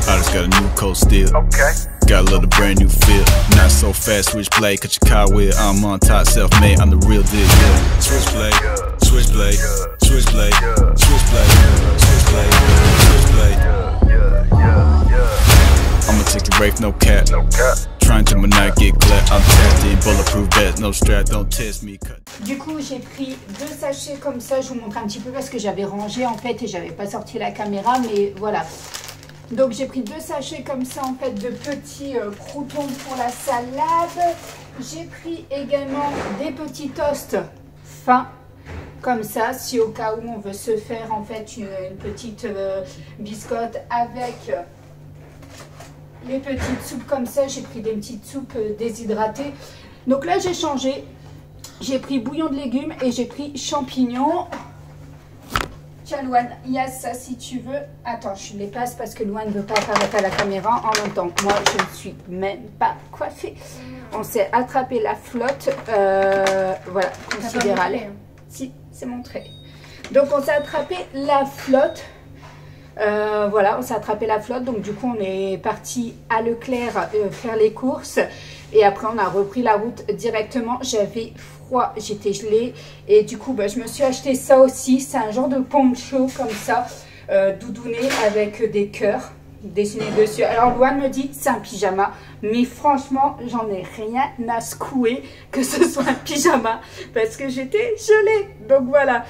I just got a new coat still. Okay. Got a little brand new feel. Not so fast, switchblade, cut your car wheel. I'm on top, self-made, I'm the real deal, yeah. Switchblade, switchblade, switchblade, switchblade, switchblade, switchblade. I'ma take the rape, no cap. Trying to not get clapped. I'm tapped in, bulletproof vest, no strap, don't test me. Du coup, j'ai pris 2 sachets comme ça. Je vous montre un petit peu parce que j'avais rangé en fait et j'avais pas sorti la caméra, mais voilà. Donc j'ai pris 2 sachets comme ça en fait de petits croutons pour la salade. J'ai pris également des petits toasts fins comme ça, si au cas où on veut se faire en fait une petite biscotte avec les petites soupes comme ça. J'ai pris des petites soupes déshydratées. Donc là j'ai changé. J'ai pris bouillon de légumes et j'ai pris champignons. Tiens Louane, il y a ça si tu veux. Attends, je les passe parce que Louane ne veut pas apparaître à la caméra en même temps. Moi, je ne suis même pas coiffée. On s'est attrapé la flotte. Voilà, considérable. Si, c'est montré. Donc, on s'est attrapé la flotte. Voilà, on s'est attrapé la flotte. Donc, du coup, on est parti à Leclerc faire les courses. Et après, on a repris la route directement. J'avais froid, j'étais gelée. Et du coup, bah, je me suis acheté ça aussi. C'est un genre de poncho comme ça, doudouné avec des cœurs dessinés dessus. Alors, Louane me dit, c'est un pyjama. Mais franchement, j'en ai rien à secouer que ce soit un pyjama. Parce que j'étais gelée. Donc, voilà.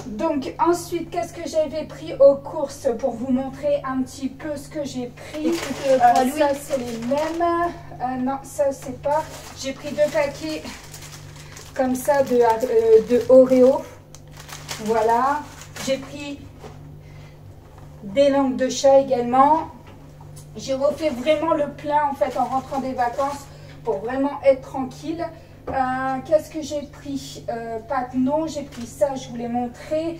Donc ensuite, qu'est-ce que j'avais pris aux courses pour vous montrer un petit peu ce que j'ai pris. Ça, c'est les mêmes. Non, ça, c'est pas. J'ai pris 2 paquets comme ça de Oreo. Voilà. J'ai pris des langues de chat également. J'ai refait vraiment le plein en fait en rentrant des vacances pour vraiment être tranquille. Qu'est-ce que j'ai pris? Pâtes, non, j'ai pris ça, je vous l'ai montré.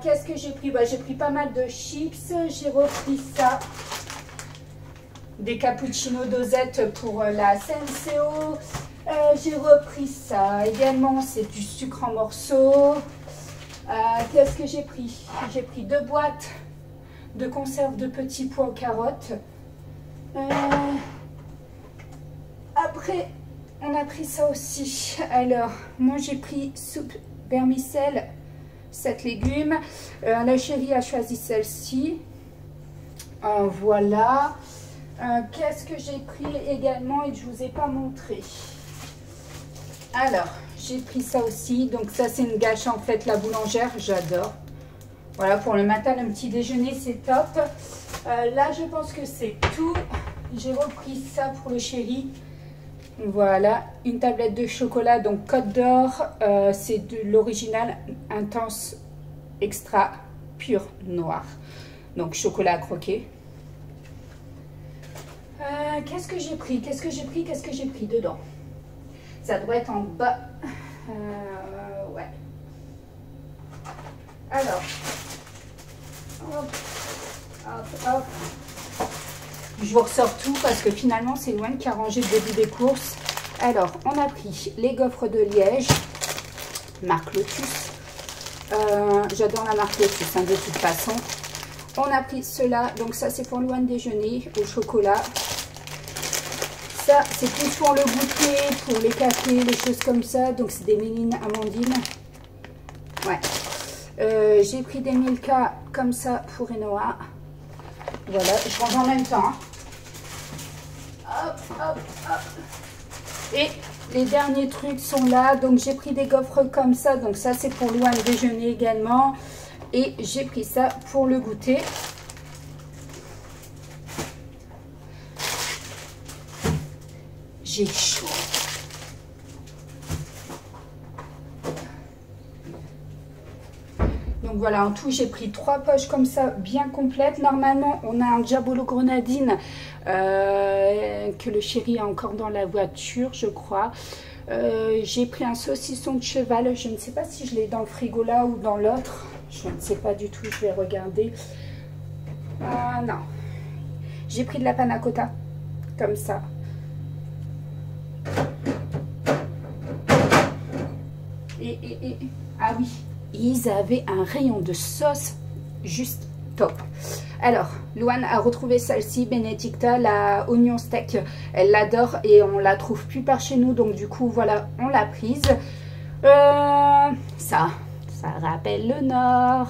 Qu'est-ce que j'ai pris? Bah, j'ai pris pas mal de chips. J'ai repris ça. Des cappuccinos dosettes pour la CNCO. J'ai repris ça également, c'est du sucre en morceaux. Qu'est-ce que j'ai pris? J'ai pris 2 boîtes de conserve de petits pois aux carottes. Après, on a pris ça aussi. Alors, moi j'ai pris soupe vermicelle, 7 légumes. La chérie a choisi celle-ci. Voilà. Qu'est-ce que j'ai pris également et que je ne vous ai pas montré? Alors, j'ai pris ça aussi. Donc ça, c'est une gâche en fait, la boulangère. J'adore. Voilà, pour le matin, le petit déjeuner, c'est top. Là, je pense que c'est tout. J'ai repris ça pour le chéri. Voilà, une tablette de chocolat, donc Côte d'Or, c'est de l'original intense extra pur noir. Donc chocolat à croquer. Qu'est-ce que j'ai pris? Qu'est-ce que j'ai pris? Qu'est-ce que j'ai pris dedans? Ça doit être en bas. Ouais. Alors, hop, hop, hop. Je vous ressors tout parce que finalement, c'est Louane qui a rangé le début des courses. Alors, on a pris les gaufres de Liège, marque Lotus. J'adore la marque Lotus, hein, de toute façon. On a pris cela, donc ça, c'est pour Louane déjeuner au chocolat. Ça, c'est plus pour le goûter, pour les cafés, les choses comme ça. Donc, c'est des mélines amandines. Ouais. J'ai pris des Milka comme ça pour Enoa. Voilà, je range en même temps. Hein. Hop, hop, hop. Et les derniers trucs sont là. Donc, j'ai pris des gaufres comme ça. Donc, ça, c'est pour Louane déjeuner également. Et j'ai pris ça pour le goûter. J'ai chaud. Donc voilà, en tout, j'ai pris 3 poches comme ça, bien complètes. Normalement, on a un Diabolo grenadine que le chéri a encore dans la voiture, je crois. J'ai pris un saucisson de cheval. Je ne sais pas si je l'ai dans le frigo là ou dans l'autre. Je ne sais pas du tout, je vais regarder. Non. J'ai pris de la panna cotta, comme ça. Ah oui, ils avaient un rayon de sauce juste top. Alors, Louane a retrouvé celle-ci, Benedicta, la oignon steak. Elle l'adore et on la trouve plus par chez nous. Donc du coup, voilà, on l'a prise. Ça rappelle le Nord.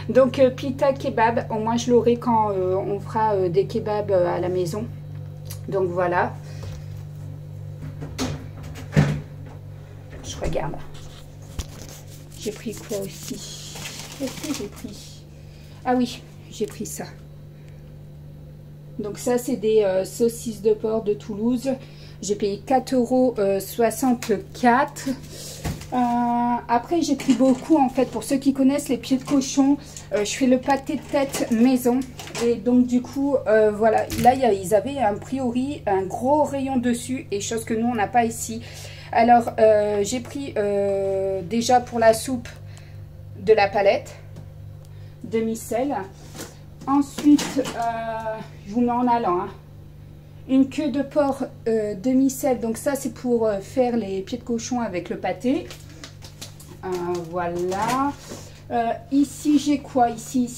Donc, pita kebab. Au moins, je l'aurai quand on fera des kebabs à la maison. Donc voilà. Je regarde. J'ai pris quoi aussi? Qu'est-ce que j'ai pris? Ah oui, j'ai pris ça. Donc ça, c'est des saucisses de porc de Toulouse. J'ai payé 4,64 €. Après, j'ai pris beaucoup, en fait, pour ceux qui connaissent les pieds de cochon. Je fais le pâté de tête maison. Et donc, du coup, voilà. Là, ils avaient a priori un gros rayon dessus. Et chose que nous, on n'a pas ici. Alors, j'ai pris déjà pour la soupe de la palette. Demi-sel. Ensuite, je vous mets en allant, hein, une queue de porc demi-sel. Donc ça, c'est pour faire les pieds de cochon avec le pâté. Voilà. Ici, j'ai quoi? Ici,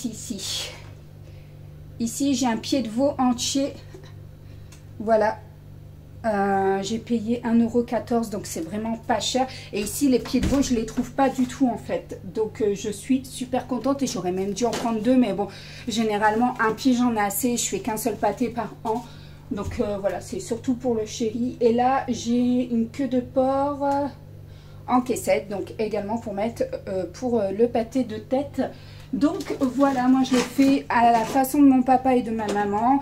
j'ai un pied de veau entier. Voilà. J'ai payé 1,14 €, donc c'est vraiment pas cher. Et ici, les pieds de veau, je les trouve pas du tout, en fait. Donc, je suis super contente et j'aurais même dû en prendre 2. Mais bon, généralement, un pied, j'en ai assez. Je fais qu'un seul pâté par an. Donc, voilà, c'est surtout pour le chéri. Et là, j'ai une queue de porc en caissette. Donc, également pour mettre pour le pâté de tête. Donc, voilà, moi, je le fais à la façon de mon papa et de ma maman.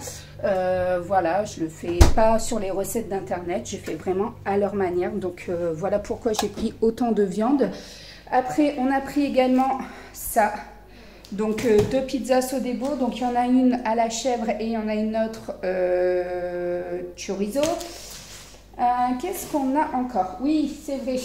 Voilà, je le fais pas sur les recettes d'internet, j'ai fait vraiment à leur manière. Donc voilà pourquoi j'ai pris autant de viande. Après, on a pris également ça. Donc 2 pizzas Sodebo. Donc il y en a une à la chèvre et il y en a une autre chorizo. Qu'est-ce qu'on a encore? Oui, c'est vrai.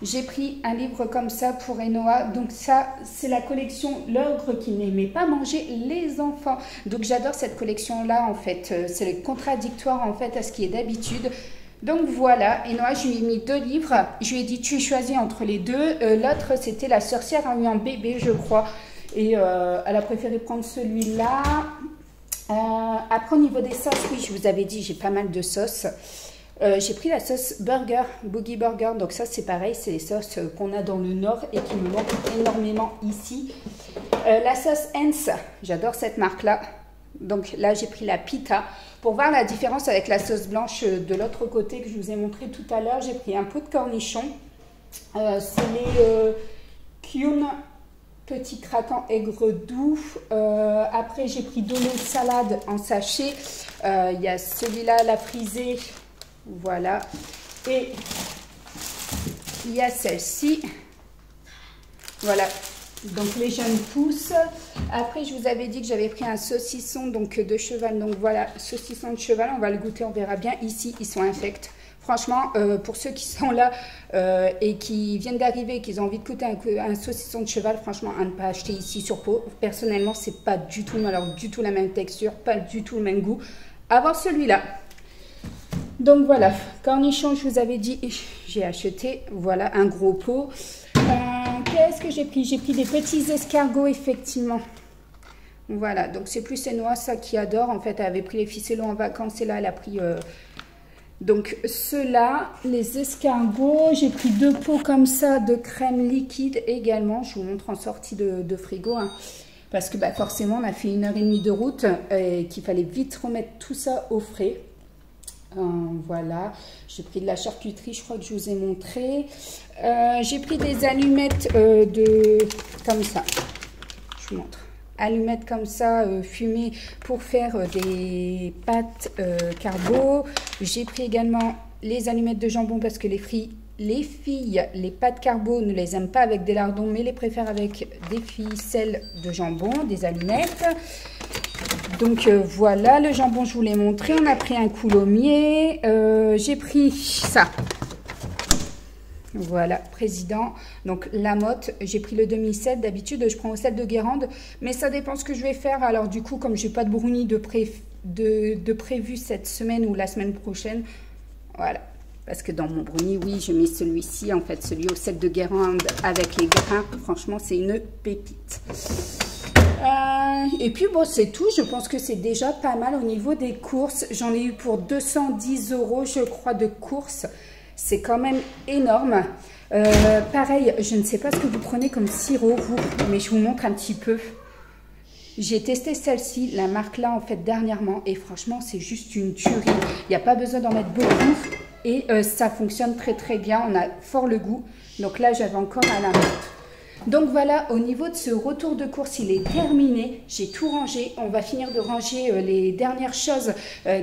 J'ai pris un livre comme ça pour Enoa. Donc ça, c'est la collection L'ogre qui n'aimait pas manger les enfants. Donc j'adore cette collection-là, en fait. C'est le contradictoire, en fait, à ce qui est d'habitude. Donc voilà, Enoa, je lui ai mis 2 livres. Je lui ai dit, tu choisis entre les deux. L'autre, c'était La sorcière a eu un bébé, je crois. Et elle a préféré prendre celui-là. Après, au niveau des sauces, oui, je vous avais dit, j'ai pas mal de sauces. J'ai pris la sauce burger, Boogie Burger. Donc ça, c'est pareil, c'est les sauces qu'on a dans le Nord et qui me manquent énormément ici. La sauce Heinz, j'adore cette marque-là. Donc là, j'ai pris la pita. Pour voir la différence avec la sauce blanche de l'autre côté que je vous ai montré tout à l'heure, j'ai pris un pot de cornichons. C'est les Kyun petit craquant aigre doux. Après, j'ai pris de l'eau de salade en sachet. Il y a celui-là, la frisée. Voilà. Et il y a celle-ci. Voilà. Donc les jeunes pousses. Après, je vous avais dit que j'avais pris un saucisson donc de cheval. Donc voilà, saucisson de cheval. On va le goûter, on verra bien. Ici, ils sont infects. Franchement, pour ceux qui sont là et qui viennent d'arriver, qui ont envie de goûter un saucisson de cheval, franchement, à ne pas acheter ici sur Pau. Personnellement, c'est pas du tout, alors du tout la même texture, pas du tout le même goût. Avant celui-là. Donc voilà, cornichons, je vous avais dit, j'ai acheté, voilà, un gros pot. Qu'est-ce que j'ai pris? J'ai pris des petits escargots, effectivement. Voilà, donc c'est plus Enoa, ça qui adore. En fait, elle avait pris les ficellos en vacances et là, elle a pris... Donc ceux-là, les escargots, j'ai pris 2 pots comme ça de crème liquide également. Je vous montre en sortie de frigo, hein, parce que bah, forcément, on a fait 1h30 de route et qu'il fallait vite remettre tout ça au frais. Voilà, j'ai pris de la charcuterie, je crois que je vous ai montré. J'ai pris des allumettes comme ça, je vous montre. Allumettes comme ça, fumées pour faire des pâtes carbo. J'ai pris également les allumettes de jambon parce que les filles, les pâtes carbo ne les aiment pas avec des lardons, mais les préfèrent avec des ficelles de jambon, des allumettes. Donc voilà, le jambon, je vous l'ai montré. On a pris un coulommiers. J'ai pris ça. Voilà, président. Donc la motte, j'ai pris le demi-sel. D'habitude, je prends au sel de Guérande. Mais ça dépend ce que je vais faire. Alors du coup, comme j'ai pas de brownie de prévu cette semaine ou la semaine prochaine, voilà. Parce que dans mon brownie, oui, je mets celui-ci, en fait, celui au sel de Guérande avec les grains. Franchement, c'est une pépite. Et puis, bon, c'est tout. Je pense que c'est déjà pas mal au niveau des courses. J'en ai eu pour 210 €, je crois, de courses. C'est quand même énorme. Pareil, je ne sais pas ce que vous prenez comme sirop, vous, mais je vous montre un petit peu. J'ai testé celle-ci, la marque là, en fait, dernièrement. Et franchement, c'est juste une tuerie. Il n'y a pas besoin d'en mettre beaucoup. Et ça fonctionne très très bien. On a fort le goût. Donc là, j'avais encore à la menthe. Donc voilà, au niveau de ce retour de course, il est terminé. J'ai tout rangé. On va finir de ranger les dernières choses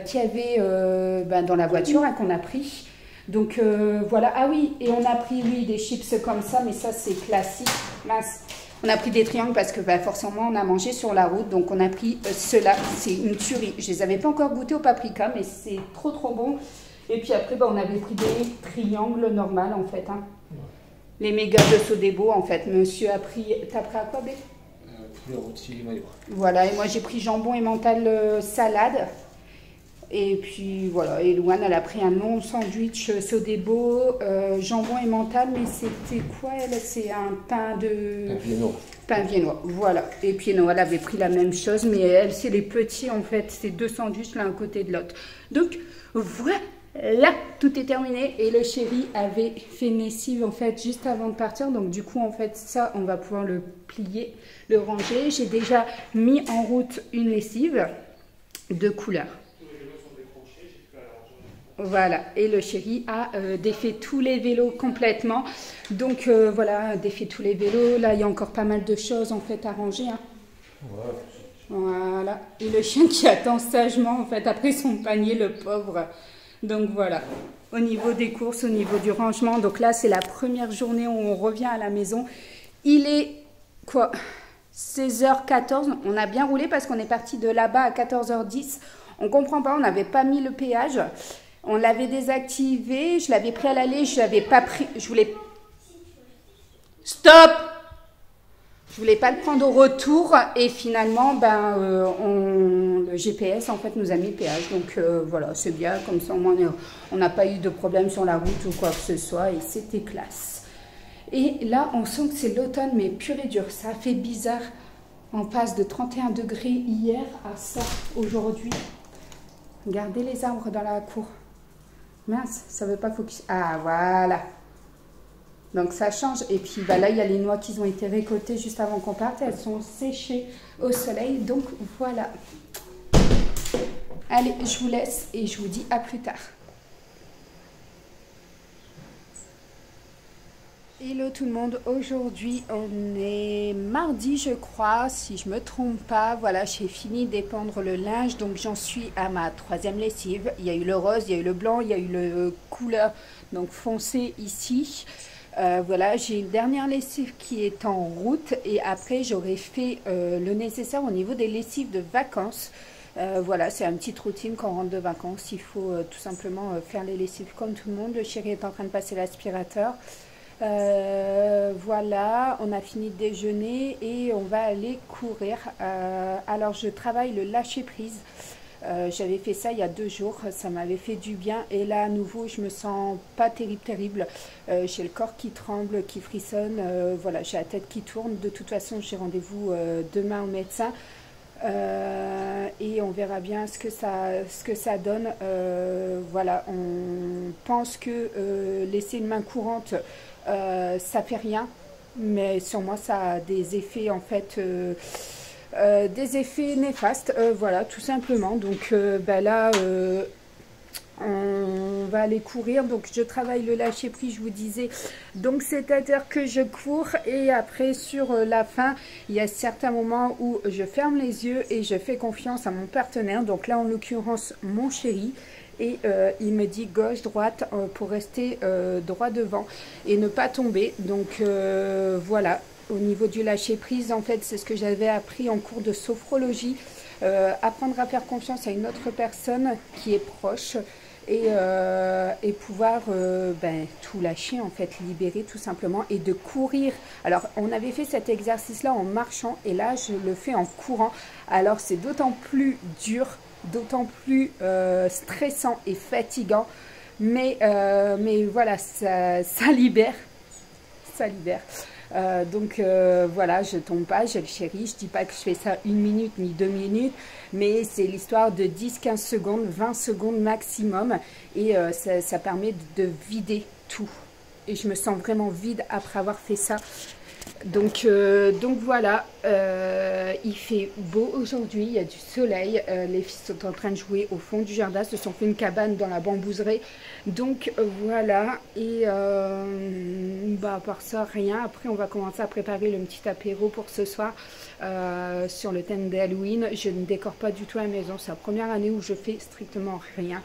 qu'il y avait dans la voiture qu'on a pris. Donc voilà. Ah oui, et on a pris, oui, des chips comme ça, mais ça, c'est classique. Mince. On a pris des triangles parce que forcément, on a mangé sur la route. Donc on a pris ceux-là. C'est une tuerie. Je les avais pas encore goûtés au paprika, mais c'est trop trop bon. Et puis après, on avait pris des triangles normales, en fait. Hein. Les méga de Sodebo, en fait. Monsieur a pris... T'as pris à quoi, B? Voilà, et moi, j'ai pris jambon et mental salade. Et puis, voilà. Et Louane, elle a pris un long sandwich Sodebo, jambon et mental. Mais c'était quoi, elle? C'est un pain de... Pain viennois. Pain viennois, voilà. Et puis, Noël avait pris la même chose. Mais elle, c'est les petits, en fait. C'est 2 sandwichs l'un à côté de l'autre. Donc, voilà. Là, tout est terminé et le chéri avait fait une lessive en fait juste avant de partir. Donc du coup, en fait, ça, on va pouvoir le plier, le ranger. J'ai déjà mis en route une lessive de couleur. Voilà, et le chéri a défait tous les vélos complètement. Donc voilà, défait tous les vélos. Là, il y a encore pas mal de choses en fait à ranger. Hein. Voilà, et le chien qui attend sagement en fait après son panier, le pauvre. Donc voilà, au niveau des courses, au niveau du rangement. Donc là, c'est la première journée où on revient à la maison. Il est quoi, 16h14. On a bien roulé parce qu'on est parti de là-bas à 14h10. On ne comprend pas, on n'avait pas mis le péage. On l'avait désactivé. Je l'avais pris à l'aller, je l'avais pas pris. Je voulais... Stop! Je voulais pas le prendre au retour et finalement, le GPS en fait nous a mis le péage. Donc voilà, c'est bien, comme ça au moins on n'a pas eu de problème sur la route ou quoi que ce soit et c'était classe. Et là, on sent que c'est l'automne, mais pur et dur, ça fait bizarre. On passe de 31 degrés hier à ça aujourd'hui. Regardez les arbres dans la cour. Mince, ça veut pas focus. Ah voilà. Donc ça change. Et puis là, il y a les noix qui ont été récoltées juste avant qu'on parte. Elles sont séchées au soleil. Donc voilà. Allez, je vous laisse et je vous dis à plus tard. Hello tout le monde, aujourd'hui on est mardi je crois, si je me trompe pas. Voilà, j'ai fini d'épandre le linge, donc j'en suis à ma 3e lessive. Il y a eu le rose, il y a eu le blanc, il y a eu le couleur donc foncé ici. Voilà, j'ai une dernière lessive qui est en route et après j'aurai fait le nécessaire au niveau des lessives de vacances. Voilà, c'est une petite routine quand on rentre de vacances. Il faut tout simplement faire les lessives comme tout le monde. Le chéri est en train de passer l'aspirateur. Voilà, on a fini de déjeuner et on va aller courir. Alors je travaille le lâcher prise. J'avais fait ça il y a 2 jours, ça m'avait fait du bien et là à nouveau je me sens pas terrible. J'ai le corps qui tremble, qui frissonne, voilà, j'ai la tête qui tourne. De toute façon j'ai rendez-vous demain au médecin et on verra bien ce que ça donne. Voilà, on pense que laisser une main courante ça fait rien, mais sur moi ça a des effets en fait des effets néfastes, voilà, tout simplement. Donc là on va aller courir. Donc je travaille le lâcher prise, je vous disais, donc c'est-à-dire que je cours et après sur la fin il y a certains moments où je ferme les yeux et je fais confiance à mon partenaire, donc là en l'occurrence mon chéri, et il me dit gauche, droite pour rester droit devant et ne pas tomber. Donc voilà, au niveau du lâcher prise en fait c'est ce que j'avais appris en cours de sophrologie, apprendre à faire confiance à une autre personne qui est proche et pouvoir tout lâcher en fait, libérer tout simplement et de courir. Alors on avait fait cet exercice là en marchant et là je le fais en courant. Alors c'est d'autant plus dur, d'autant plus stressant et fatigant, Mais voilà, ça libère. Ça libère. Donc voilà, je tombe pas, je le chéris. Je dis pas que je fais ça 1 minute ni 2 minutes, mais c'est l'histoire de 10-15 secondes, 20 secondes maximum. Et ça permet de vider tout. Et je me sens vraiment vide après avoir fait ça. Donc voilà, il fait beau aujourd'hui, il y a du soleil, les filles sont en train de jouer au fond du jardin, se sont fait une cabane dans la bambouserie, donc voilà, et à part ça, rien. Après on va commencer à préparer le petit apéro pour ce soir sur le thème d'Halloween. Je ne décore pas du tout la maison, c'est la première année où je fais strictement rien.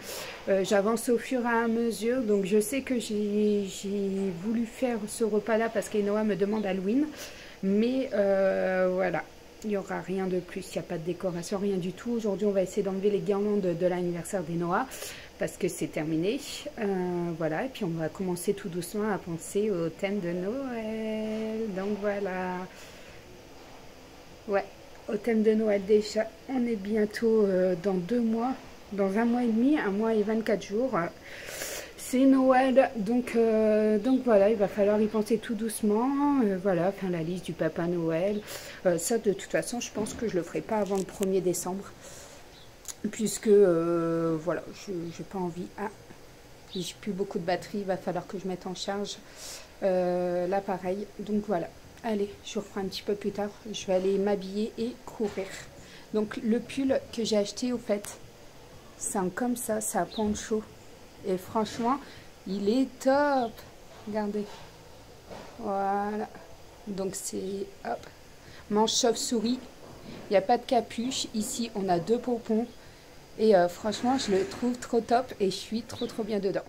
J'avance au fur et à mesure, donc je sais que j'ai voulu faire ce repas là parce qu'Enoa me demande Halloween, mais voilà, il n'y aura rien de plus, il n'y a pas de décoration, rien du tout. Aujourd'hui on va essayer d'enlever les guirlandes de l'anniversaire d'Enoa parce que c'est terminé, voilà, et puis on va commencer tout doucement à penser au thème de Noël. Donc voilà, ouais, au thème de Noël déjà. On est bientôt dans 2 mois, dans 1 mois et demi, 1 mois et 24 jours. C'est Noël, donc voilà, il va falloir y penser tout doucement. Voilà, faire la liste du Papa Noël. Ça, de toute façon, je pense que je le ferai pas avant le 1er décembre. Puisque, voilà, je n'ai pas envie. Ah, j'ai plus beaucoup de batterie, il va falloir que je mette en charge l'appareil. Donc voilà. Allez, je vous reprends un petit peu plus tard. Je vais aller m'habiller et courir. Donc le pull que j'ai acheté au fait, c'est un comme ça, c'est à poncho. Et franchement, il est top. Regardez. Voilà. Donc c'est, hop, manche chauve-souris. Il n'y a pas de capuche. Ici, on a 2 pompons. Et franchement, je le trouve trop top et je suis trop bien dedans.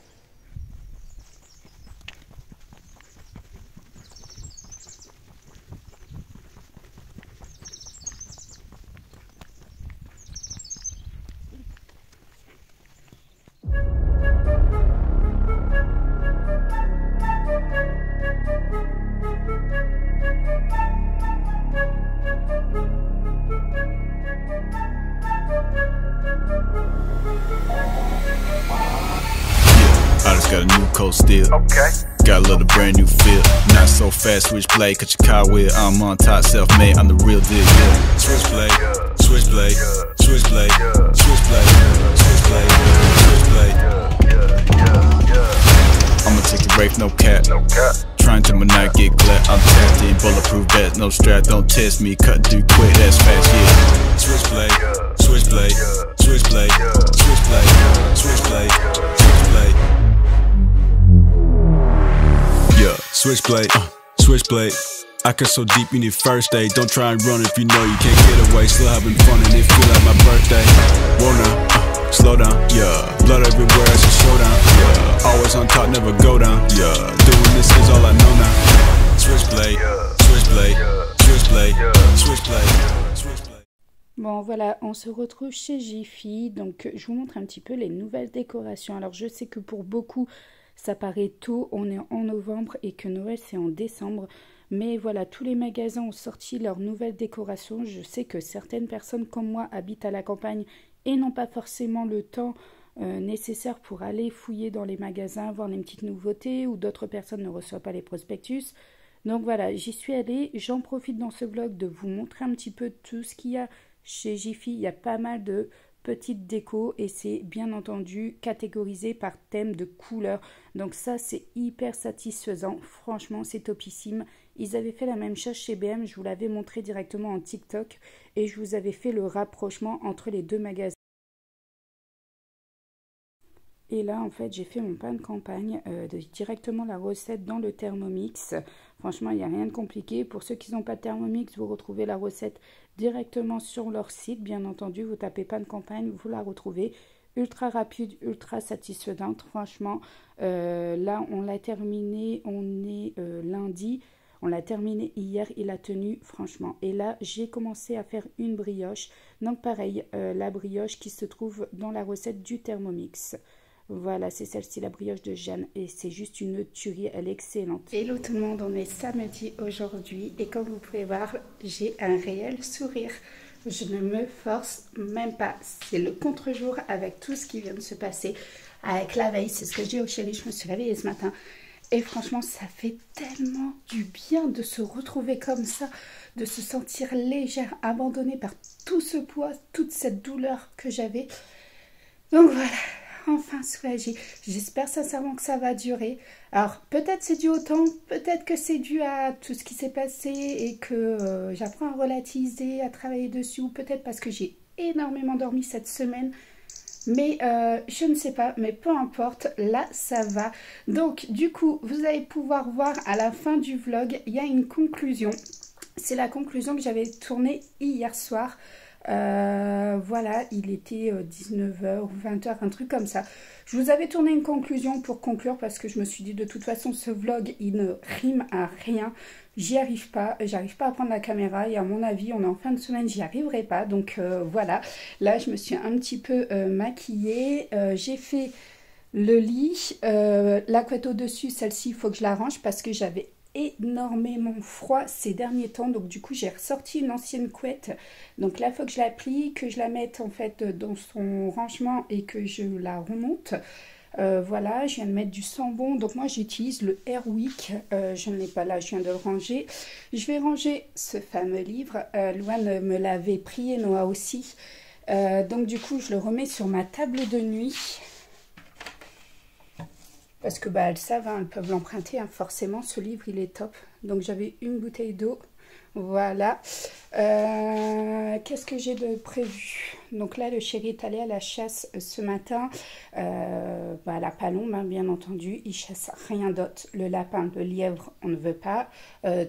I just got a new coat still. Okay. Got a little brand new feel. Not so fast, switchblade, cut your car wheel. I'm on top, self-made, I'm the real deal, yeah. Switchblade, switchblade, switchblade, switchblade, switchblade, switchblade. I'ma take a break, no cap. Trying to not get clapped. I'm tapped in, bulletproof vest, no strap. Don't test me, cut through quick, that's fast, yeah. Switchblade, switchblade, switchblade, switchblade, switchblade, switchblade. Yeah, switchblade, switchblade. I cut so deep you need first aid. Don't try and run if you know you can't get away. Still having fun and it feel like my birthday. Wanna slow down, yeah. Blood everywhere, it's a showdown, yeah. Always on top, never go down, yeah. Doing this is all I know now. Switchblade, switchblade, switchblade, switchblade, switchblade. Bon voilà, on se retrouve chez Jiffy. Donc je vous montre un petit peu les nouvelles décorations. Alors je sais que pour beaucoup ça paraît tôt, on est en novembre et que Noël c'est en décembre. Mais voilà, tous les magasins ont sorti leurs nouvelles décorations. Je sais que certaines personnes comme moi habitent à la campagne et n'ont pas forcément le temps nécessaire pour aller fouiller dans les magasins, voir les petites nouveautés, ou d'autres personnes ne reçoivent pas les prospectus. Donc voilà, j'y suis allée. J'en profite dans ce vlog de vous montrer un petit peu tout ce qu'il y a chez Jiffy. Il y a pas mal de petites décos et c'est bien entendu catégorisé par thème de couleur. Donc ça, c'est hyper satisfaisant. Franchement, c'est topissime. Ils avaient fait la même chose chez BM. Je vous l'avais montré directement en TikTok et je vous avais fait le rapprochement entre les deux magasins. Et là, en fait, j'ai fait mon pain de campagne, directement la recette dans le Thermomix. Franchement, il n'y a rien de compliqué. Pour ceux qui n'ont pas de Thermomix, vous retrouvez la recette directement sur leur site. Bien entendu, vous tapez pain de campagne, vous la retrouvez. Ultra rapide, ultra satisfaisante. Franchement, là, on l'a terminé, on est lundi. On l'a terminé hier, il a tenu franchement. Et là, j'ai commencé à faire une brioche. Donc pareil, la brioche qui se trouve dans la recette du Thermomix. Voilà, c'est celle-ci, la brioche de Jeanne. Et c'est juste une tuerie, elle est excellente. Hello tout le monde, on est samedi aujourd'hui. Et comme vous pouvez voir, j'ai un réel sourire. Je ne me force même pas. C'est le contre-jour avec tout ce qui vient de se passer. Avec la veille, c'est ce que je dis au chéri. Je me suis réveillée ce matin. Et franchement, ça fait tellement du bien de se retrouver comme ça, de se sentir légère, abandonnée par tout ce poids, toute cette douleur que j'avais. Donc voilà, enfin soulagée. J'espère sincèrement que ça va durer. Alors peut-être c'est dû au temps, peut-être que c'est dû à tout ce qui s'est passé et que j'apprends à relativiser, à travailler dessus, ou peut-être parce que j'ai énormément dormi cette semaine. Mais je ne sais pas, mais peu importe, là ça va. Donc du coup, vous allez pouvoir voir à la fin du vlog, il y a une conclusion. C'est la conclusion que j'avais tournée hier soir. Voilà, il était 19h ou 20h, un truc comme ça. Je vous avais tourné une conclusion pour conclure parce que je me suis dit de toute façon ce vlog il ne rime à rien. J'y arrive pas, j'arrive pas à prendre la caméra et à mon avis on est en fin de semaine, j'y arriverai pas. Donc voilà, là je me suis un petit peu maquillée, j'ai fait le lit, la couette au-dessus, celle-ci il faut que je la range parce que j'avais énormément froid ces derniers temps, donc du coup j'ai ressorti une ancienne couette, donc là il faut que je la plie, que je la mette en fait dans son rangement et que je la remonte. Voilà, je viens de mettre du sambon, donc moi j'utilise le Airwick, je ne l'ai pas là, je viens de le ranger. Je vais ranger ce fameux livre, Louane me l'avait pris et Noah aussi, donc du coup je le remets sur ma table de nuit. Parce que elles savent, hein, elles peuvent l'emprunter, hein, forcément, ce livre il est top. Donc j'avais une bouteille d'eau, voilà. Qu'est-ce que j'ai de prévu? Donc là le chéri est allé à la chasse ce matin, la palombe hein, bien entendu, il chasse rien d'autre. Le lapin, le lièvre on ne veut pas,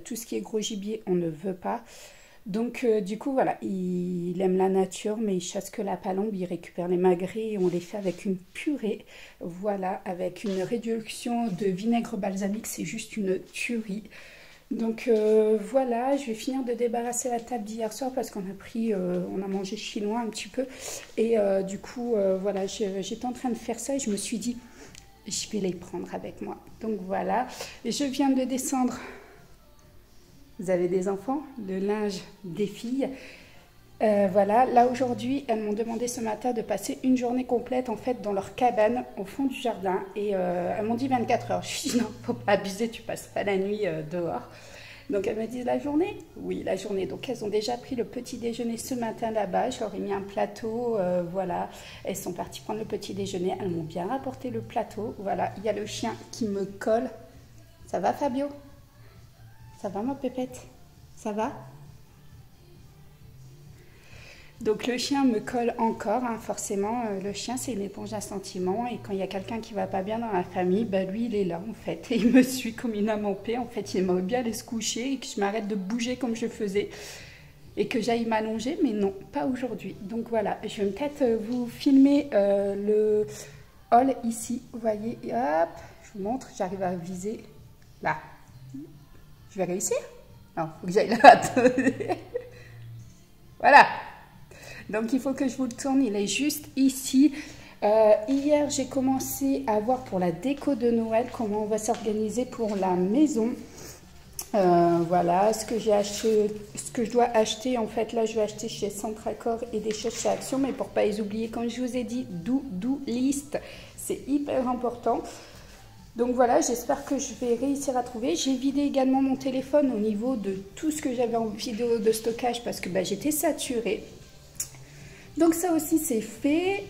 tout ce qui est gros gibier on ne veut pas. Donc du coup voilà, il aime la nature mais il chasse que la palombe, il récupère les magrets et on les fait avec une purée, voilà, avec une réduction de vinaigre balsamique, c'est juste une tuerie. Donc voilà, je vais finir de débarrasser la table d'hier soir parce qu'on a pris, on a mangé chinois un petit peu et du coup voilà, j'étais en train de faire ça et je me suis dit je vais les prendre avec moi. Donc voilà, et je viens de descendre. Vous avez des enfants, le linge des filles. Voilà, là aujourd'hui, elles m'ont demandé ce matin de passer une journée complète en fait dans leur cabane au fond du jardin. Et elles m'ont dit 24 heures. Je dis non, faut pas abuser, tu passes pas la nuit dehors. Donc elles me disent la journée? Oui, la journée. Donc elles ont déjà pris le petit déjeuner ce matin là-bas. Je leur ai mis un plateau, voilà. Elles sont parties prendre le petit déjeuner. Elles m'ont bien rapporté le plateau. Voilà, il y a le chien qui me colle. Ça va Fabio? Ça va ma pépette? Ça va? Donc le chien me colle encore, hein, forcément. Le chien c'est une éponge à sentiments et quand il y a quelqu'un qui va pas bien dans la famille, lui il est là en fait. Et il me suit comme une âme en paix. En fait il aimerait bien aller se coucher et que je m'arrête de bouger comme je faisais. Et que j'aille m'allonger, mais non, pas aujourd'hui. Donc voilà, je vais peut-être vous filmer le hall ici. Vous voyez, hop, je vous montre, j'arrive à viser là. Je vais réussir? Non, il faut que j'aille là. Voilà. Donc, il faut que je vous le tourne. Il est juste ici. Hier, j'ai commencé à voir pour la déco de Noël comment on va s'organiser pour la maison. Voilà, ce que j'ai acheté, ce que je dois acheter. En fait, là, je vais acheter chez Centracor et des choses chez Action. Mais pour ne pas les oublier, comme je vous ai dit, do list. C'est hyper important. Donc voilà, j'espère que je vais réussir à trouver. J'ai vidé également mon téléphone au niveau de tout ce que j'avais en vidéo de stockage parce que j'étais saturée. Donc ça aussi c'est fait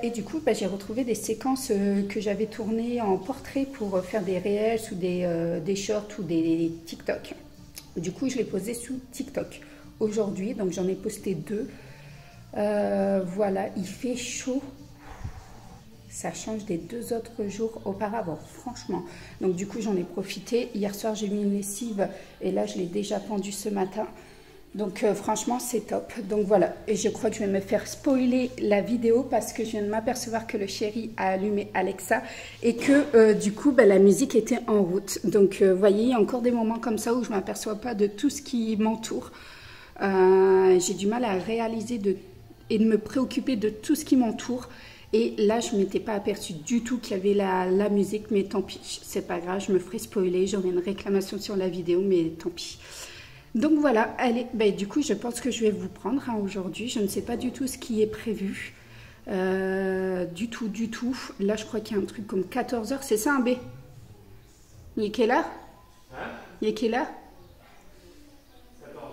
et du coup j'ai retrouvé des séquences que j'avais tournées en portrait pour faire des reels ou des shorts ou des TikTok. Du coup je l'ai posé sous TikTok aujourd'hui, donc j'en ai posté 2. Voilà, il fait chaud. Ça change des 2 autres jours auparavant, franchement. Donc du coup, j'en ai profité. Hier soir, j'ai mis une lessive et là, je l'ai déjà pendue ce matin. Donc franchement, c'est top. Donc voilà, et je crois que je vais me faire spoiler la vidéo parce que je viens de m'apercevoir que le chéri a allumé Alexa et que du coup, la musique était en route. Donc vous voyez, il y a encore des moments comme ça où je ne m'aperçois pas de tout ce qui m'entoure. J'ai du mal à réaliser et de me préoccuper de tout ce qui m'entoure. Et là, je ne m'étais pas aperçue du tout qu'il y avait la musique, mais tant pis, c'est pas grave, je me ferai spoiler, j'aurai une réclamation sur la vidéo, mais tant pis. Donc voilà, allez, ben, du coup je pense que je vais vous prendre hein, aujourd'hui. Je ne sais pas du tout ce qui est prévu. Du tout. Là je crois qu'il y a un truc comme 14 h, c'est ça un B? Il est quelle heure? Il est quelle heure? 14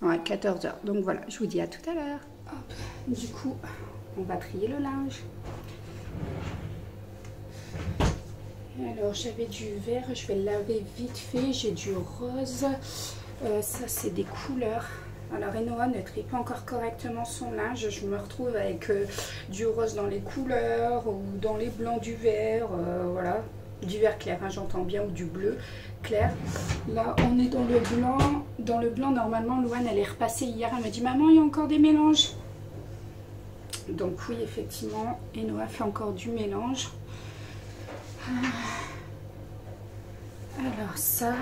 h. Ouais, 14 h. Donc voilà, je vous dis à tout à l'heure. Du coup, on va trier le linge. Alors j'avais du vert, je vais le laver vite fait. J'ai du rose. Ça c'est des couleurs. Alors Enoa ne trie pas encore correctement son linge. Je me retrouve avec du rose dans les couleurs ou dans les blancs du vert. Voilà, du vert clair, hein, j'entends bien, ou du bleu clair. Là on est dans le blanc. Dans le blanc, normalement Louane elle est repassée hier. Elle me dit maman il y a encore des mélanges. Donc oui effectivement Enoa fait encore du mélange. Alors ça.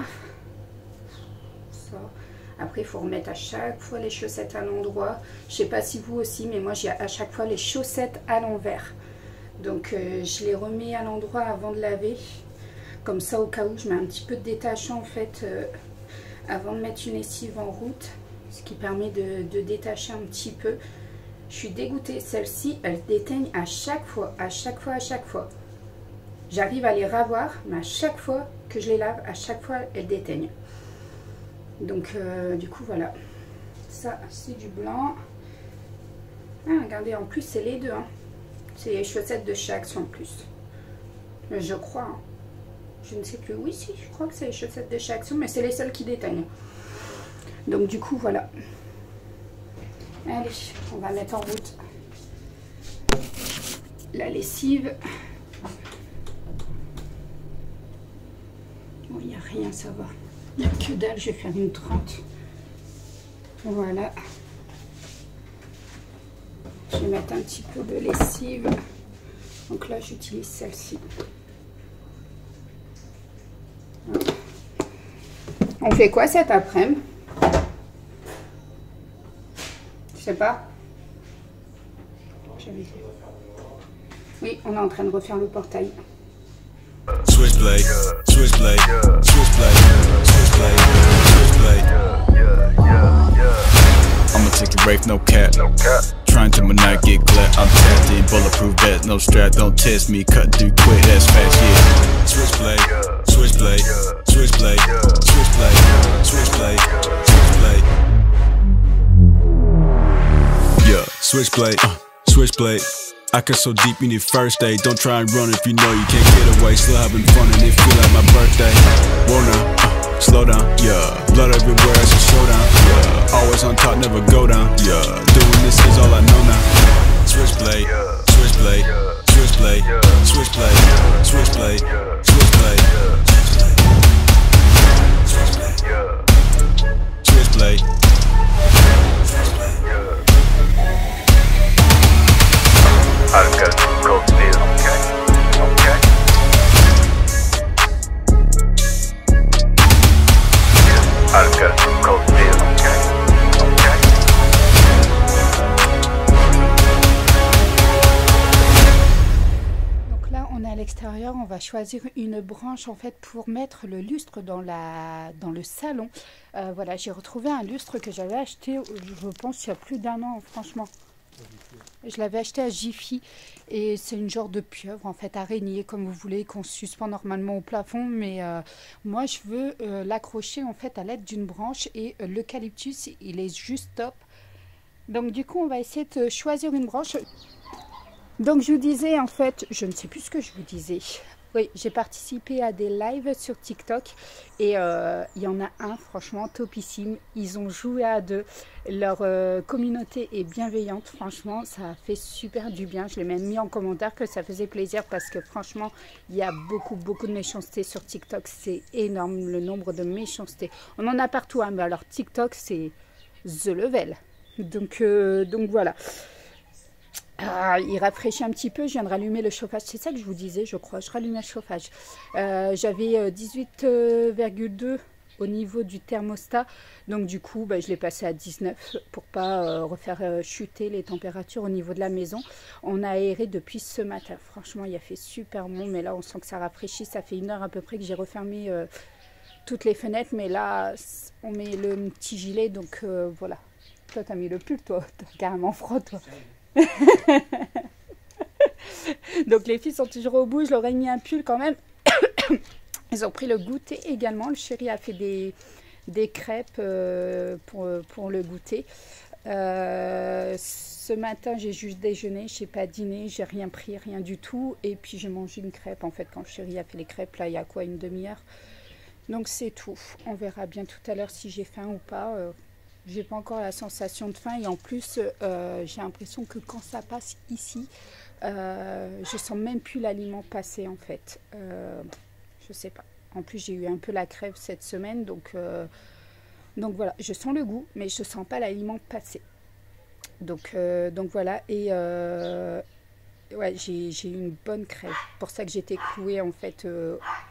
Après il faut remettre à chaque fois les chaussettes à l'endroit. Je sais pas si vous aussi, mais moi j'ai à chaque fois les chaussettes à l'envers. Donc je les remets à l'endroit avant de laver. Comme ça au cas où je mets un petit peu de détachant en fait avant de mettre une lessive en route. Ce qui permet de détacher un petit peu. Je suis dégoûtée, celle-ci elle déteigne à chaque fois. J'arrive à les ravoir, mais à chaque fois que je les lave, à chaque fois elles déteignent. Donc du coup voilà, ça c'est du blanc. Ah, regardez, en plus c'est les deux, hein. C'est les chaussettes de chez Action en plus. Je crois, hein. Je ne sais plus, oui si, je crois que c'est les chaussettes de chez Action, mais c'est les seules qui déteignent. Donc du coup voilà. Allez, on va mettre en route la lessive. Bon, il n'y a rien, ça va. Il n'y a que dalle, je vais faire une 30. Voilà. Je vais mettre un petit peu de lessive. Donc là, j'utilise celle-ci. On fait quoi cet après-midi? Je sais pas. Oui, on est en train de refaire le portail. Switchblade, switchblade, switchblade, switchblade, switchblade. I'ma take a break, no cap. Trying to my night get clapped. I'm tapped in, bulletproof vest, no strap. Don't test me, cut through quick, that's fast, yeah. Switchblade, switchblade, switchblade, switchblade, switchblade, switchblade. Yeah, switchblade, switchblade. I cut so deep you need first aid. Don't try and run if you know you can't get away. Still having fun and it feel like my birthday. Wanna slow down, yeah. Blood everywhere, it's a showdown, yeah. Always on top, never go down, yeah. Doing this is all I know now. Switchblade, switchblade, switchblade, switchblade, switchblade, switchblade, switchblade, switchblade. I've got to go still, okay? I've got to go still, okay? Donc là, on est à l'extérieur, on va choisir une branche en fait pour mettre le lustre dans le salon. Voilà, j'ai retrouvé un lustre que j'avais acheté, je pense, il y a plus d'1 an, franchement. Je l'avais acheté à Jiffy et c'est une genre de pieuvre en fait, araignée comme vous voulez, qu'on suspend normalement au plafond, mais moi je veux l'accrocher en fait à l'aide d'une branche et l'eucalyptus il est juste top. Donc du coup on va essayer de choisir une branche. Donc je vous disais en fait, je ne sais plus ce que je vous disais. Oui, j'ai participé à des lives sur TikTok et il y en a un franchement topissime. Ils ont joué à 2. Leur communauté est bienveillante. Franchement, ça a fait super du bien. Je l'ai même mis en commentaire que ça faisait plaisir parce que franchement, il y a beaucoup de méchanceté sur TikTok. C'est énorme le nombre de méchanceté. On en a partout, hein, mais alors TikTok, c'est the level. Donc voilà. Ah, il rafraîchit un petit peu, je viens de rallumer le chauffage, c'est ça que je vous disais, je crois, je rallumais le chauffage. J'avais 18,2 au niveau du thermostat, donc du coup je l'ai passé à 19 pour pas refaire chuter les températures au niveau de la maison. On a aéré depuis ce matin, franchement il a fait super bon, mais là on sent que ça rafraîchit, ça fait 1 heure à peu près que j'ai refermé toutes les fenêtres, mais là, on met le petit gilet, donc voilà. Toi, t'as mis le pull, toi, t'as carrément froid, toi. Donc les filles sont toujours au bout, je leur ai mis un pull quand même. Ils ont pris le goûter également, le chéri a fait des crêpes pour le goûter. Ce matin, j'ai juste déjeuné, je n'ai pas dîné, j'ai rien pris, rien du tout. Et puis j'ai mangé une crêpe, en fait, quand le chéri a fait les crêpes, là, il y a quoi, une demi-heure. Donc c'est tout. On verra bien tout à l'heure si j'ai faim ou pas. J'ai pas encore la sensation de faim et en plus, j'ai l'impression que quand ça passe ici, je sens même plus l'aliment passer, en fait. Je sais pas. En plus, j'ai eu un peu la crève cette semaine, donc voilà, je sens le goût, mais je sens pas l'aliment passer. Donc voilà, et ouais, j'ai eu une bonne crève. Pour ça que j'étais clouée, en fait,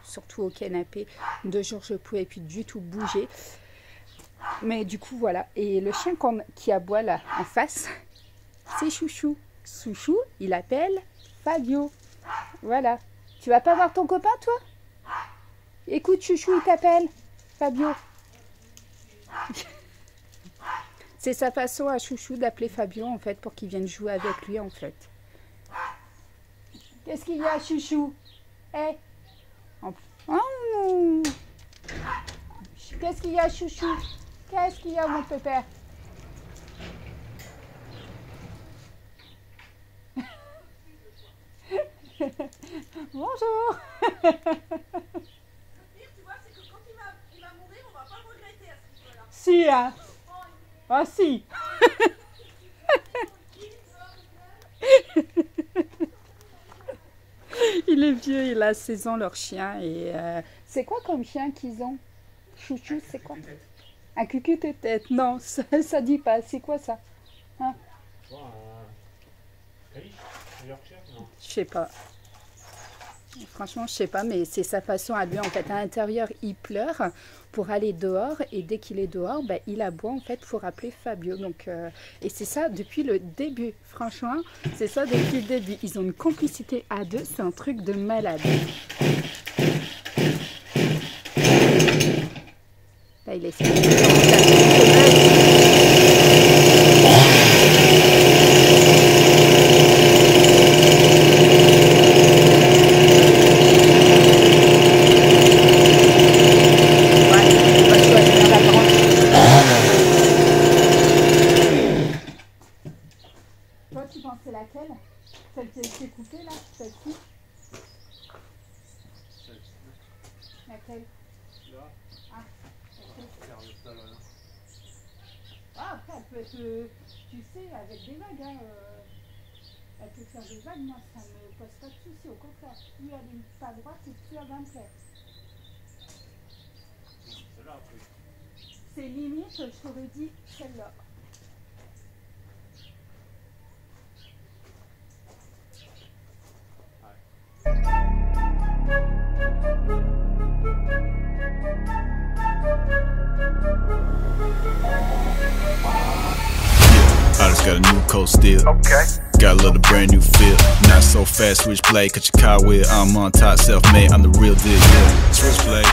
surtout au canapé. 2 jours, je ne pouvais plus du tout bouger. Mais du coup, voilà. Et le chien qui aboie là, en face, c'est Chouchou. Chouchou, il appelle Fabio. Voilà. Tu vas pas voir ton copain, toi? Écoute, Chouchou, il t'appelle Fabio. C'est sa façon à Chouchou d'appeler Fabio, en fait, pour qu'il vienne jouer avec lui, en fait. Qu'est-ce qu'il y a, Chouchou? Eh? Oh. Qu'est-ce qu'il y a, Chouchou? Qu'est-ce qu'il y a, mon pépère? Bonjour. Tu vois, c'est que quand il va mourir, on va pas le regretter à ce niveau-là. Si, hein? Ah, si. Il est vieux, il a 16 ans, leur chien. Et c'est quoi comme chien qu'ils ont? Chouchou, c'est quoi? Un cucu-tête. Non, ça dit pas. C'est quoi ça? Hein? Je sais pas. Franchement, je sais pas, mais c'est sa façon à lui. En fait, à l'intérieur, il pleure pour aller dehors. Et dès qu'il est dehors, ben, il aboie, en fait, pour appeler Fabio. Donc, et c'est ça depuis le début. Franchement, c'est ça depuis le début. Ils ont une complicité à deux. C'est un truc de malade. Là, il essaie de... C'est laquelle? Celle qui a été coupée là? Celle-ci? Laquelle? Là. Ah, ah, après elle peut être, tu sais, avec des vagues. Hein, elle peut faire des vagues, moi ça ne me pose pas de soucis. Au contraire, plus elle est pas droite et plus elle va me plaire. C'est limite, je t'aurais dit celle-là. I just got a new coat still. Okay. Got a little brand new feel. Not so fast, switchblade, cut your car wheel. I'm on top, self-made, I'm the real deal, yeah. Switchblade,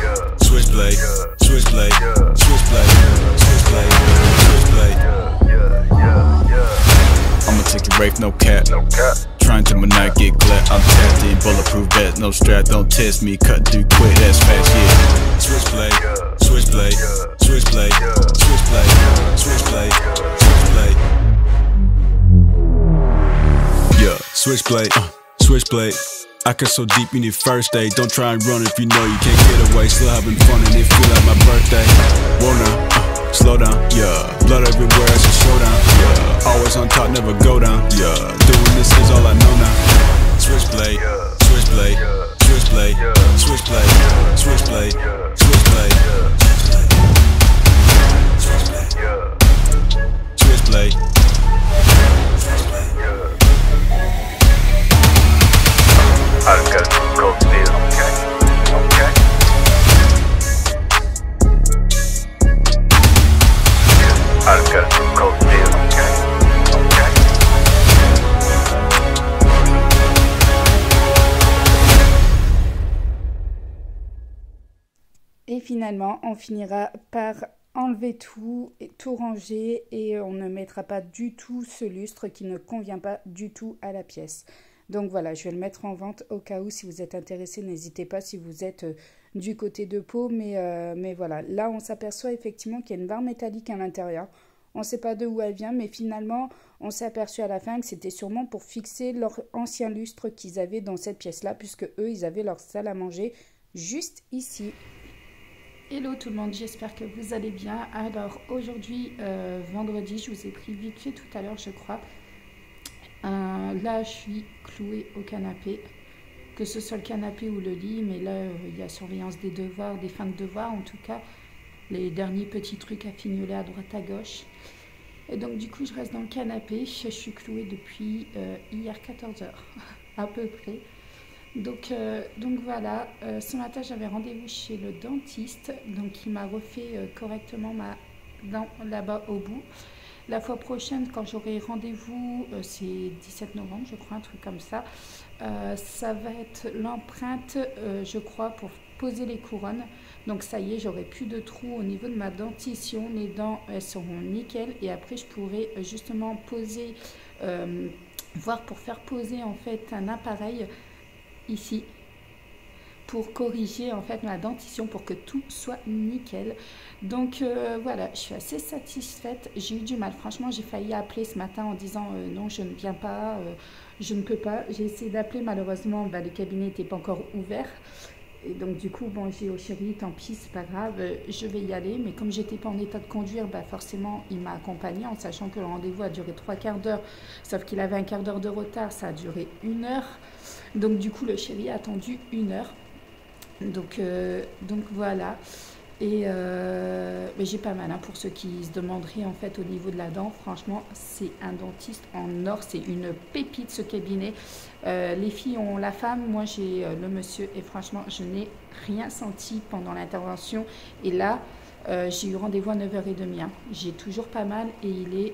switchblade, switchblade, switchblade, switchblade, switchblade. I'ma take your rape, no cap. Trying to not get clapped. I'm tapped in, bulletproof vest, no strap. Don't test me, cut through quick, that's fast, yeah. Switchblade, switchblade, switchblade, switchblade, switchblade, switchblade. Yeah, switchblade, switchblade. I cut so deep you need first aid. Don't try and run if you know you can't get away. Still having fun and it feel like my birthday. Wanna slow down, yeah. Blood everywhere, it's a showdown, yeah. Always on top, never go down, yeah. Doing this is all I know now. Switchblade, switchblade, switchblade, switchblade, switchblade, switchblade, switchblade, switchblade. I just got a new coat still. Okay. I just got a new coat still. Okay. Et finalement, finalement, on finira par enlever tout, et tout ranger et on ne mettra pas du tout ce lustre qui ne convient pas du tout à la pièce. Donc voilà, je vais le mettre en vente au cas où si vous êtes intéressé, n'hésitez pas si vous êtes du côté de Pau. Mais voilà, là on s'aperçoit effectivement qu'il y a une barre métallique à l'intérieur. On ne sait pas d'où elle vient, mais finalement on s'est aperçu à la fin que c'était sûrement pour fixer leur ancien lustre qu'ils avaient dans cette pièce-là, puisque eux ils avaient leur salle à manger juste ici. Hello tout le monde, j'espère que vous allez bien. Alors aujourd'hui, vendredi, je vous ai pris vite fait tout à l'heure je crois. Là je suis clouée au canapé, que ce soit le canapé ou le lit, mais là il y a surveillance des devoirs, des fins de devoirs en tout cas, les derniers petits trucs à fignoler à droite à gauche. Et donc du coup je reste dans le canapé, je suis clouée depuis hier 14 h à peu près. Donc voilà, ce matin j'avais rendez-vous chez le dentiste, donc il m'a refait correctement ma dent là-bas au bout. La fois prochaine, quand j'aurai rendez-vous, c'est 17 novembre je crois, un truc comme ça, ça va être l'empreinte je crois pour poser les couronnes. Donc ça y est, j'aurai plus de trous au niveau de ma dentition, les dents elles seront nickel et après je pourrai justement poser, voir pour faire poser en fait un appareil ici pour corriger en fait ma dentition pour que tout soit nickel. Donc voilà, je suis assez satisfaite. J'ai eu du mal, franchement j'ai failli appeler ce matin en disant non je ne viens pas, je ne peux pas. J'ai essayé d'appeler, malheureusement le cabinet n'était pas encore ouvert et donc du coup bon, j'ai dit au chéri tant pis c'est pas grave, je vais y aller. Mais comme j'étais pas en état de conduire, forcément il m'a accompagné en sachant que le rendez-vous a duré 3/4 d'heure, sauf qu'il avait un quart d'heure de retard, ça a duré 1 heure. Donc du coup le chéri a attendu 1 heure. Donc voilà. Et j'ai pas mal pour ceux qui se demanderaient en fait au niveau de la dent. Franchement c'est un dentiste en or, c'est une pépite ce cabinet. Les filles ont la femme, moi j'ai le monsieur et franchement je n'ai rien senti pendant l'intervention. Et là j'ai eu rendez-vous à 9h30. J'ai toujours pas mal et il est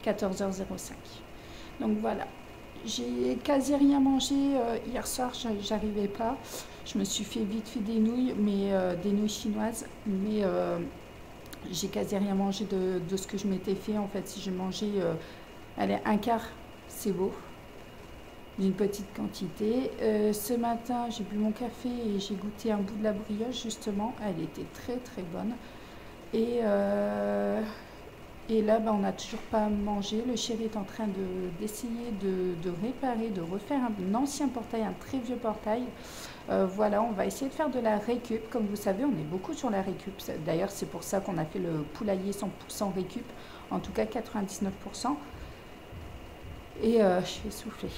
14h05. Donc voilà. J'ai quasi rien mangé hier soir, j'arrivais pas. Je me suis fait vite fait des nouilles, mais des nouilles chinoises, mais j'ai quasi rien mangé de ce que je m'étais fait. En fait, si je mangeais, allez, un quart, c'est beau, d'une petite quantité. Ce matin, j'ai bu mon café et j'ai goûté un bout de la brioche justement. Elle était très très bonne. Et là, on n'a toujours pas mangé. Le chéri est en train d'essayer de réparer, de refaire un ancien portail, un très vieux portail. Voilà, on va essayer de faire de la récup. Comme vous savez, on est beaucoup sur la récup. D'ailleurs, c'est pour ça qu'on a fait le poulailler 100% récup. En tout cas, 99%. Et je suis essoufflée.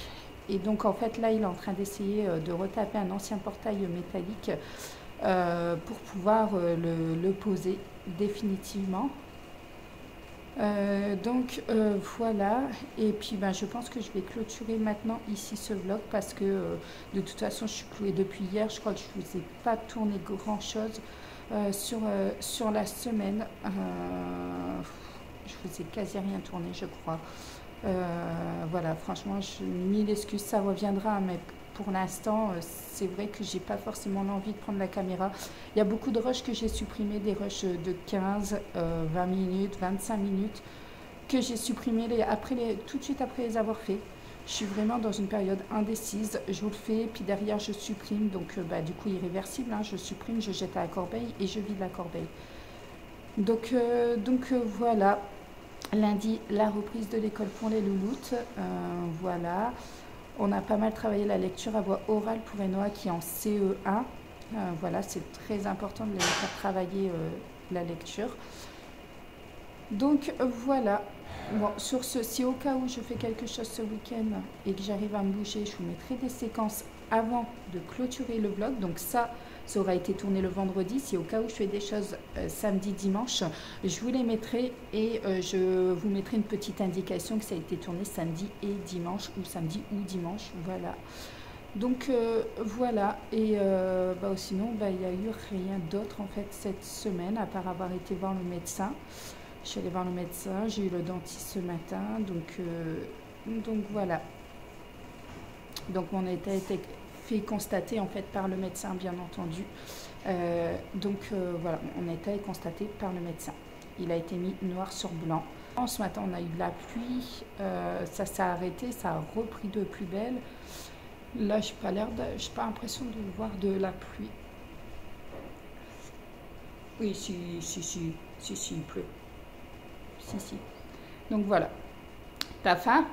Et donc, en fait, là, il est en train d'essayer de retaper un ancien portail métallique pour pouvoir le poser définitivement. Voilà, et puis je pense que je vais clôturer maintenant ici ce vlog parce que de toute façon je suis clouée depuis hier. Je crois que je ne vous ai pas tourné grand chose sur la semaine. Je vous ai quasi rien tourné je crois. Voilà, franchement mille excuses, ça reviendra, mais pour l'instant c'est vrai que j'ai pas forcément l'envie de prendre la caméra. Il y a beaucoup de rushs que j'ai supprimés, des rushs de 15, 20 minutes, 25 minutes que j'ai supprimés tout de suite après les avoir faits. Je suis vraiment dans une période indécise, je vous le fais, puis derrière je supprime, donc du coup irréversible, je supprime, je jette à la corbeille et je vide la corbeille. Donc voilà, lundi la reprise de l'école pour les louloutes, voilà. On a pas mal travaillé la lecture à voix orale pour Enoa qui est en CE1. Voilà, c'est très important de les faire travailler la lecture. Donc voilà. Bon, sur ce, si au cas où je fais quelque chose ce week-end et que j'arrive à me bouger, je vous mettrai des séquences avant de clôturer le vlog. Donc ça aura été tourné le vendredi. Si au cas où je fais des choses samedi, dimanche, je vous les mettrai et je vous mettrai une petite indication que ça a été tourné samedi et dimanche ou samedi ou dimanche. Voilà. Donc voilà. Et sinon, il n'y a eu rien d'autre en fait cette semaine à part avoir été voir le médecin. Je suis allée voir le médecin, j'ai eu le dentiste ce matin, donc voilà. Donc mon état était fait constater en fait par le médecin, bien entendu. Voilà, mon état est constaté par le médecin. Il a été mis noir sur blanc. Ce matin, on a eu de la pluie, ça s'est arrêté, ça a repris de plus belle. Là, je n'ai pas l'impression de voir de la pluie. Oui, si, il pleut. Si. Donc voilà. T'as faim?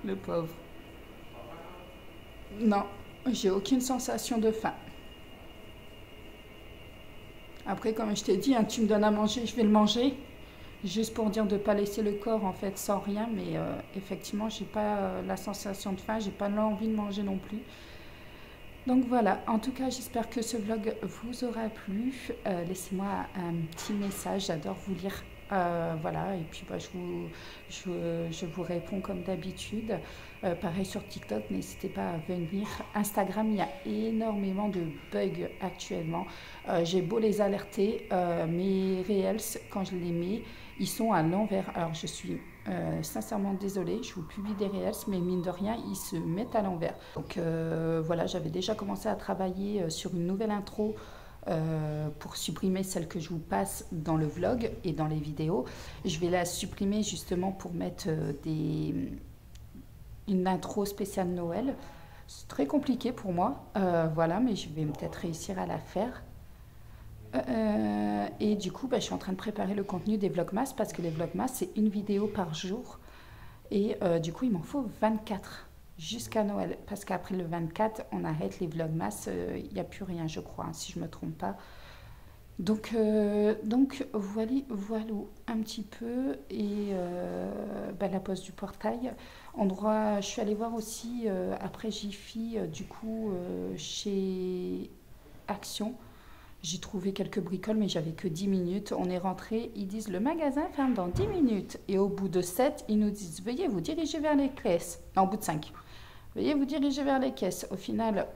Le pauvre. Non, j'ai aucune sensation de faim. Après, comme je t'ai dit, hein, tu me donnes à manger, je vais le manger. Juste pour dire de ne pas laisser le corps en fait sans rien. Mais effectivement, j'ai pas la sensation de faim, j'ai pas l'envie de manger non plus. Donc voilà, en tout cas, j'espère que ce vlog vous aura plu. Laissez-moi un petit message, j'adore vous lire. Voilà, et puis bah, je vous réponds comme d'habitude. Pareil sur TikTok, n'hésitez pas à venir. Instagram, il y a énormément de bugs actuellement. J'ai beau les alerter, mes Reels, quand je les mets, ils sont à l'envers. Alors je suis sincèrement désolée, je vous publie des Reels, mais mine de rien, ils se mettent à l'envers. Donc voilà, j'avais déjà commencé à travailler sur une nouvelle intro pour supprimer celle que je vous passe dans le vlog et dans les vidéos. Je vais la supprimer justement pour mettre une intro spéciale Noël. C'est très compliqué pour moi, voilà, mais je vais peut-être réussir à la faire. Et du coup, bah, je suis en train de préparer le contenu des Vlogmas parce que les Vlogmas, c'est une vidéo par jour. Et du coup, il m'en faut 24 jusqu'à Noël. Parce qu'après le 24, on arrête les Vlogmas. Il n'y a plus rien, je crois, hein, si je ne me trompe pas. Donc voilà un petit peu. Et bah, la pose du portail. Je suis allée voir aussi, après Jiffy, du coup, chez Action. J'ai trouvé quelques bricoles, mais j'avais que 10 minutes. On est rentré, ils disent le magasin ferme dans 10 minutes. Et au bout de 7, ils nous disent veuillez vous diriger vers les caisses. Non, au bout de 5. Veuillez vous diriger vers les caisses. Au final,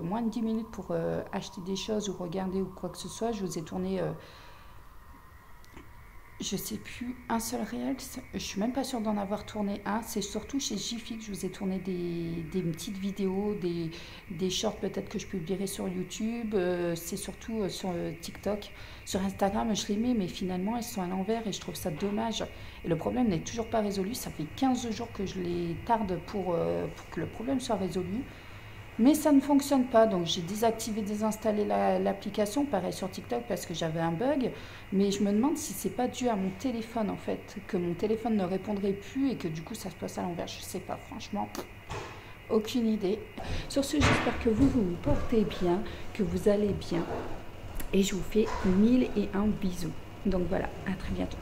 moins de 10 minutes pour acheter des choses ou regarder ou quoi que ce soit. Je vous ai tourné, je sais plus, un seul Reels. Je suis même pas sûre d'en avoir tourné un. C'est surtout chez Jiffy que je vous ai tourné des petites vidéos, des shorts peut-être que je publierai sur YouTube. C'est surtout sur TikTok. Sur Instagram, je les mets, mais finalement, elles sont à l'envers et je trouve ça dommage. Et le problème n'est toujours pas résolu. Ça fait 15 jours que je les tarde pour que le problème soit résolu. Mais ça ne fonctionne pas, donc j'ai désactivé, désinstallé l'application, pareil sur TikTok parce que j'avais un bug. Mais je me demande si c'est pas dû à mon téléphone en fait, que mon téléphone ne répondrait plus et que du coup ça se passe à l'envers. Je sais pas, franchement, aucune idée. Sur ce, j'espère que vous vous portez bien, que vous allez bien. Et je vous fais 1001 bisous. Donc voilà, à très bientôt.